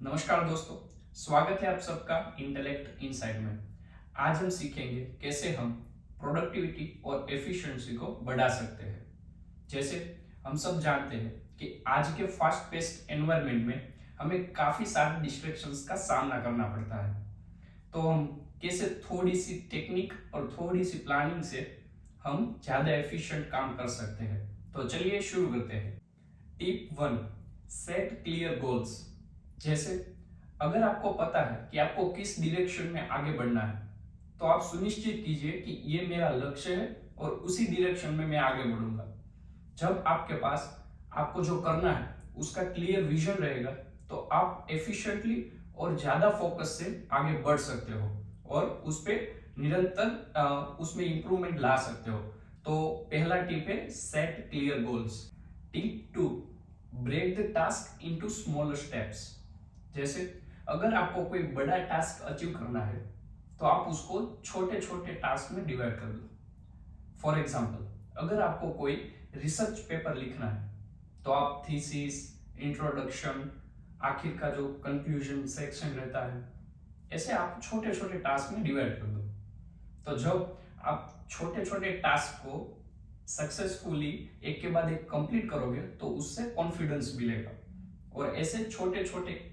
नमस्कार दोस्तों, स्वागत है आप सबका इंटेलेक्ट इनसाइड में। आज हम सीखेंगे कैसे हम प्रोडक्टिविटी और एफिशिएंसी को बढ़ा सकते हैं। जैसे हम सब जानते हैं कि आज के फास्ट पेस्ड एनवायरनमेंट में हमें काफ़ी सारे डिस्ट्रैक्शंस का सामना करना पड़ता है। तो हम कैसे थोड़ी सी टेक्निक और थोड़ी सी प्लानिंग से हम ज़्यादा एफिशिएंट काम कर सकते हैं। तो चलिए शुरू करते हैं। Tip 1, set clear goals. जैसे अगर आपको पता है कि आपको किस डायरेक्शन में आगे बढ़ना है, तो आप सुनिश्चित कीजिए कि ये मेरा लक्ष्य है और उसी डायरेक्शन में मैं आगे बढ़ूंगा। जब आपके पास आपको जो करना है उसका क्लियर विजन रहेगा, तो आप एफिशिएंटली और ज्यादा फोकस से आगे बढ़ सकते हो और उस पे निरंतर उसमें इंप्रूवमेंट ला सकते हो। तो पहला टिप है set clear goals. Tip 2, break the task into smaller steps. जैसे अगर आपको कोई बड़ा टास्क अचीव करना है, तो आप उसको छोटे छोटे टास्क में डिवाइड कर दो। फॉर एग्जाम्पल, अगर आपको कोई रिसर्च पेपर लिखना है, तो आप थीसिस, इंट्रोडक्शन, आखिर का जो कंक्लूजन सेक्शन रहता है, ऐसे आप छोटे छोटे टास्क में डिवाइड कर दो। तो जब आप छोटे छोटे टास्क को सक्सेसफुली एक के बाद एक कंप्लीट करोगे, तो उससे कॉन्फिडेंस मिलेगा और ऐसे छोटे छोटे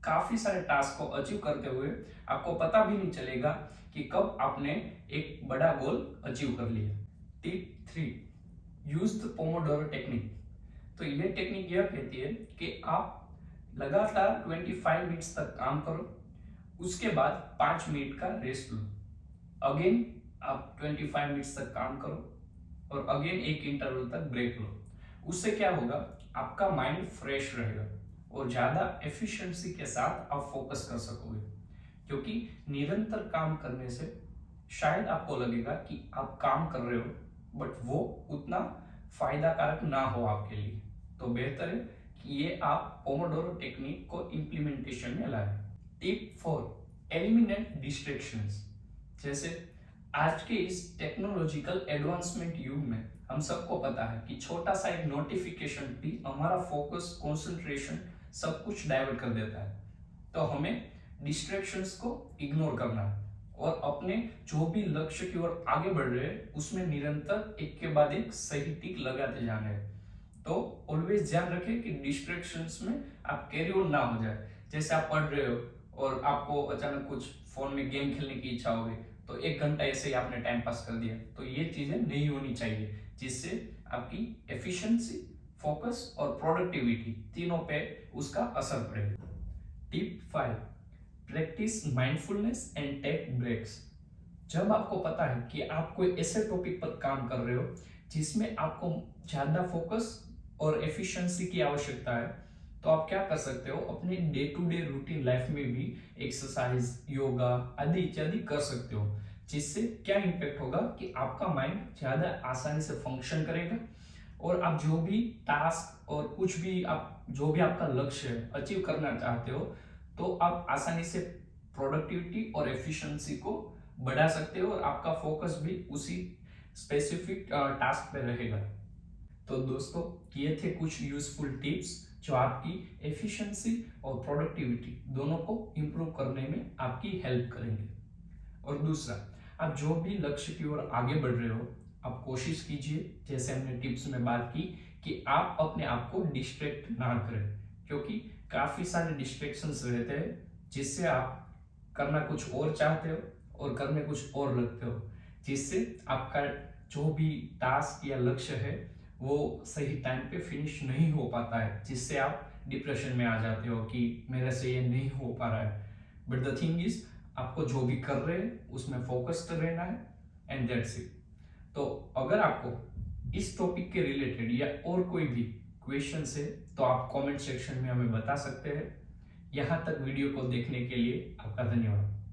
काफी सारे टास्क को अचीव करते हुए आपको पता भी नहीं चलेगा कि कब आपने एक बड़ा गोल अचीव कर लिया। Tip 3, use the Pomodoro technique. तो ये टेक्निक यह कहती है कि आप लगातार 25 मिनट्स तक काम करो, उसके बाद 5 मिनट का रेस्ट लो। अगेन आप 25 मिनट्स तक काम करो और अगेन एक इंटरवल तक ब्रेक लो। उससे क्या होगा, आपका माइंड फ्रेश रहेगा और ज्यादा एफिशिएंसी के साथ आप फोकस कर सकोगे। क्योंकि निरंतर काम करने से शायद आपको लगेगा कि आप काम कर रहे हो, बट वो उतना फायदा कारक ना हो आपके लिए। तो बेहतर है कि ये आप पोमोडोरो टेक्निक को इंप्लीमेंटेशन में लाएं। Tip 4, eliminate distractions. जैसे आज के इस टेक्नोलॉजिकल एडवांसमेंट युग में हम सबको पता है कि छोटा सा एक नोटिफिकेशन भी हमारा फोकस, कंसंट्रेशन सब कुछ डाइवर्ट कर देता है। तो हमें डिस्ट्रैक्शंस को इग्नोर करना है और अपने जो भी लक्ष्य की ओर आगे बढ़ रहे हैं उसमें निरंतर एक के बाद एक सही टिक लगाते जाने हैं। तो ऑलवेज ध्यान रखें कि डिस्ट्रैक्शंस में आप कैरी ऑन ना हो जाए। जैसे आप पढ़ रहे हो और आपको अचानक कुछ फोन में गेम खेलने की इच्छा हो गई, तो 1 घंटा ऐसे ही आपने टाइम पास कर दिया। तो ये चीजें नहीं होनी चाहिए, जिससे आपकी एफिशिएंसी, फोकस और प्रोडक्टिविटी तीनों पे उसका असर पड़ेगा। Tip 5, practice mindfulness and take breaks. जब आपको पता है कि आप कोई ऐसे टॉपिक पर काम कर रहे हो जिसमें आपको ज्यादा फोकस और एफिशिएंसी की आवश्यकता है, तो आप क्या कर सकते हो, अपने day to day routine life में भी एक्सरसाइज, योगा आदि इत्यादि कर सकते हो। जिससे क्या इम्पैक्ट होगा कि आपका माइंड ज्यादा आसानी से फंक्शन करेगा और आप जो भी टास्क और कुछ भी आप जो भी आपका लक्ष्य है अचीव करना चाहते हो, तो आप आसानी से प्रोडक्टिविटी और एफिशिएंसी को बढ़ा सकते हो और आपका फोकस भी उसी स्पेसिफिक टास्क पे रहेगा। तो दोस्तों, ये थे कुछ यूजफुल टिप्स जो आपकी एफिशिएंसी और प्रोडक्टिविटी दोनों को इंप्रूव करने में आपकी हेल्प करेंगे। और दूसरा, आप जो भी लक्ष्य की ओर आगे बढ़ रहे हो, आप कोशिश कीजिए, जैसे हमने टिप्स में बात की, कि आप अपने आप को डिस्ट्रैक्ट ना करें। क्योंकि काफी सारे डिस्ट्रैक्शंस रहते हैं जिससे आप करना कुछ और चाहते हो और करने कुछ और लगते हो, जिससे आपका जो भी टास्क या लक्ष्य है वो सही टाइम पे फिनिश नहीं हो पाता है, जिससे आप डिप्रेशन में आ जाते हो कि मेरे से ये नहीं हो पा रहा है। बट द थिंग इज, आपको जो भी कर रहे हैं उसमें फोकस्ड रहना है एंड दैट्स इट। तो अगर आपको इस टॉपिक के रिलेटेड या और कोई भी क्वेश्चन है, तो आप कमेंट सेक्शन में हमें बता सकते हैं। यहाँ तक वीडियो को देखने के लिए आपका धन्यवाद।